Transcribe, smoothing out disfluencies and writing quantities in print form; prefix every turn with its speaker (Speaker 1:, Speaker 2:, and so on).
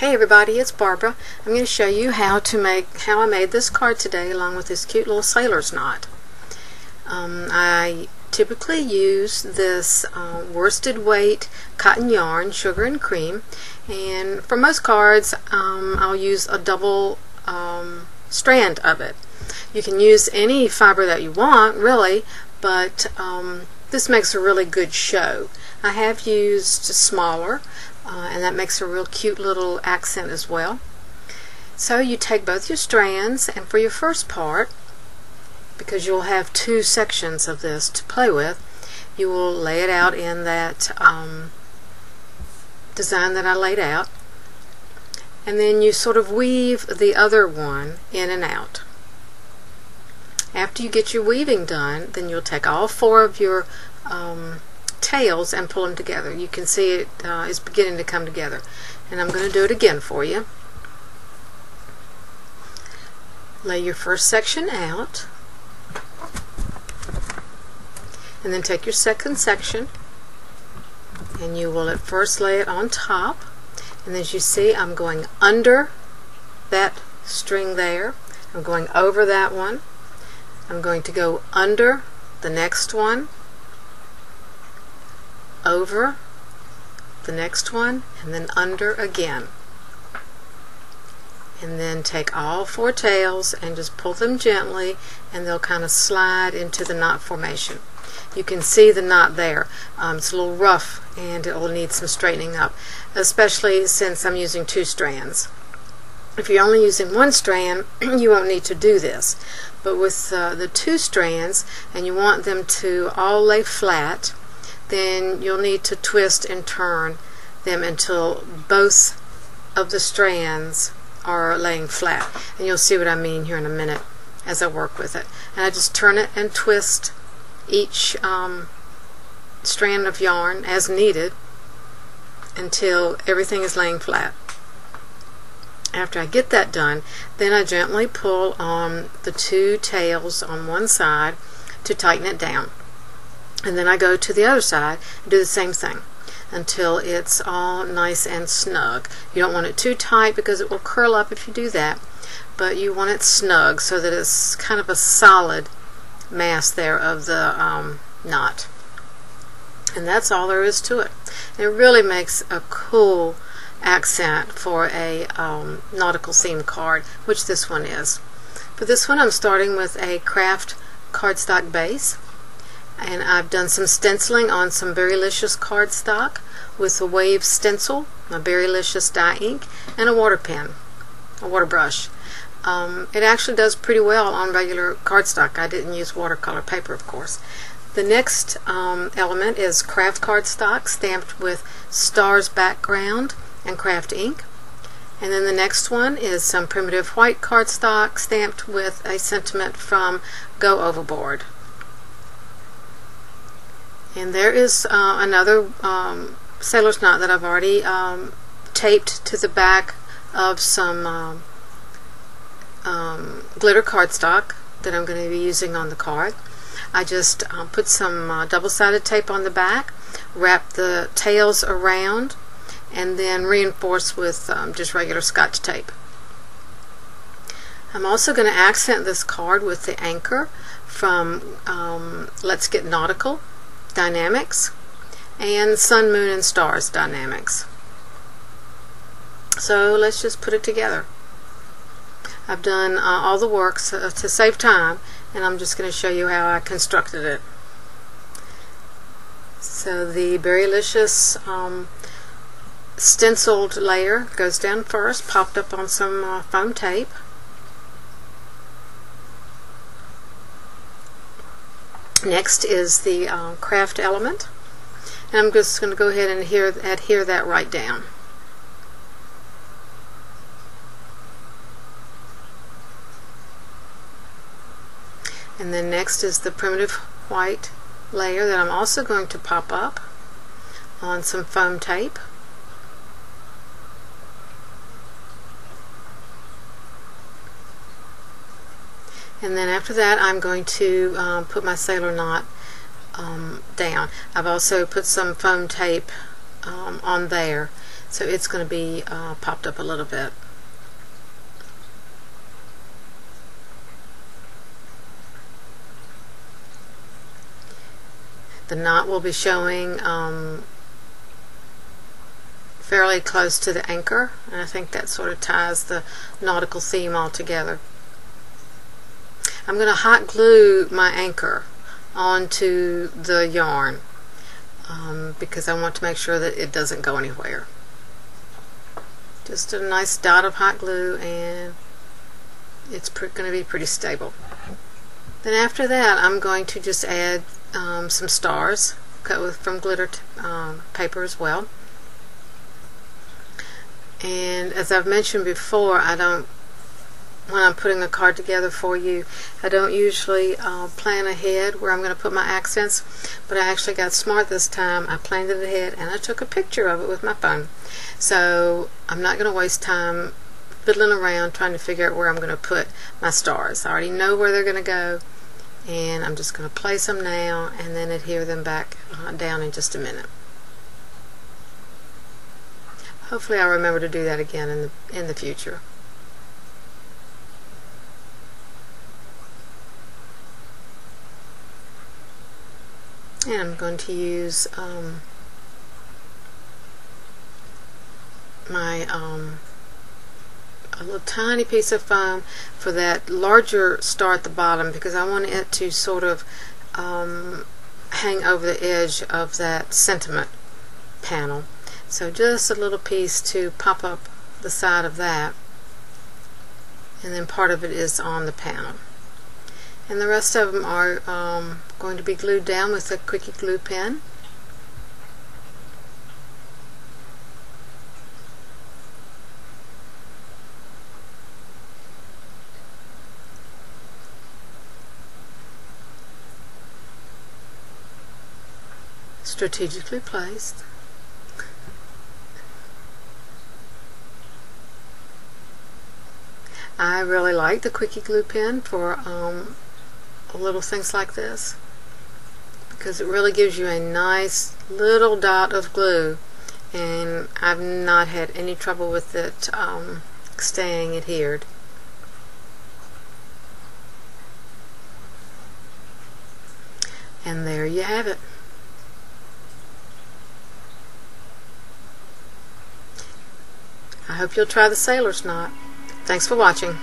Speaker 1: Hey everybody, it's Barbara. I'm going to show you how I made this card today along with this cute little sailor's knot. I typically use this worsted weight cotton yarn, sugar and cream, and for most cards I'll use a double strand of it. You can use any fiber that you want really, but this makes a really good show. I have used smaller and that makes a real cute little accent as well. So you take both your strands, and for your first part, because you'll have two sections of this to play with, you will lay it out in that design that I laid out, and then you sort of weave the other one in and out. After you get your weaving done, then you'll take all four of your tails and pull them together. You can see it is beginning to come together, and I'm going to do it again for you. Lay your first section out, and then take your second section, and you will at first lay it on top, and as you see, I'm going under that string there, I'm going over that one, I'm going to go under the next one, over the next one, and then under again. And then take all four tails and just pull them gently, and they'll kind of slide into the knot formation. You can see the knot there. It's a little rough and it will need some straightening up, especially since I'm using two strands. If you're only using one strand, you won't need to do this. But with the two strands, and you want them to all lay flat, then you'll need to twist and turn them until both of the strands are laying flat. And you'll see what I mean here in a minute as I work with it. And I just turn it and twist each strand of yarn as needed until everything is laying flat. After I get that done, then I gently pull on the two tails on one side to tighten it down. And then I go to the other side and do the same thing until it's all nice and snug. You don't want it too tight because it will curl up if you do that, but you want it snug so that it's kind of a solid mass there of the knot. And that's all there is to it. And it really makes a cool accent for a nautical theme card, which this one is. For this one, I'm starting with a Kraft cardstock base, and I've done some stenciling on some Berrylicious cardstock with a wave stencil, my Berrylicious dye ink, and a water pen, a water brush. It actually does pretty well on regular cardstock. I didn't use watercolor paper, of course. The next element is Kraft cardstock stamped with Stars background and Kraft ink. And then the next one is some primitive white cardstock stamped with a sentiment from Go Overboard. And there is another sailor's knot that I've already taped to the back of some glitter cardstock that I'm going to be using on the card. I just put some double-sided tape on the back, wrap the tails around, and then reinforce with just regular Scotch tape. I'm also going to accent this card with the anchor from Get Nautical Die-namics and Sun, Moon, and Stars Die-namics. So let's just put it together. I've done all the work to save time, and I'm just going to show you how I constructed it. So the Berrylicious stenciled layer goes down first, popped up on some foam tape. Next is the Kraft element, and I'm just going to go ahead and adhere that right down. And then next is the primitive white layer that I'm also going to pop up on some foam tape. And then after that, I'm going to put my sailor knot down. I've also put some foam tape on there so it's going to be popped up a little bit. The knot will be showing fairly close to the anchor, and I think that sort of ties the nautical theme all together. I'm going to hot glue my anchor onto the yarn because I want to make sure that it doesn't go anywhere. Just a nice dot of hot glue, and it's going to be pretty stable. Then after that, I'm going to just add some stars cut from glitter paper as well. And as I've mentioned before, when I'm putting a card together for you, I don't usually plan ahead where I'm going to put my accents, but I actually got smart this time. I planned it ahead and I took a picture of it with my phone. So I'm not going to waste time fiddling around trying to figure out where I'm going to put my stars. I already know where they're going to go, and I'm just going to place them now and then adhere them back down in just a minute. Hopefully I'll remember to do that again in the future. And I'm going to use a little tiny piece of foam for that larger star at the bottom, because I want it to sort of hang over the edge of that sentiment panel. So just a little piece to pop up the side of that, and then part of it is on the panel. And the rest of them are going to be glued down with a Quickie Glue Pen. Strategically placed. I really like the Quickie Glue Pen for little things like this, because it really gives you a nice little dot of glue, and I've not had any trouble with it staying adhered. And there you have it. I hope you'll try the sailor's knot. Thanks for watching.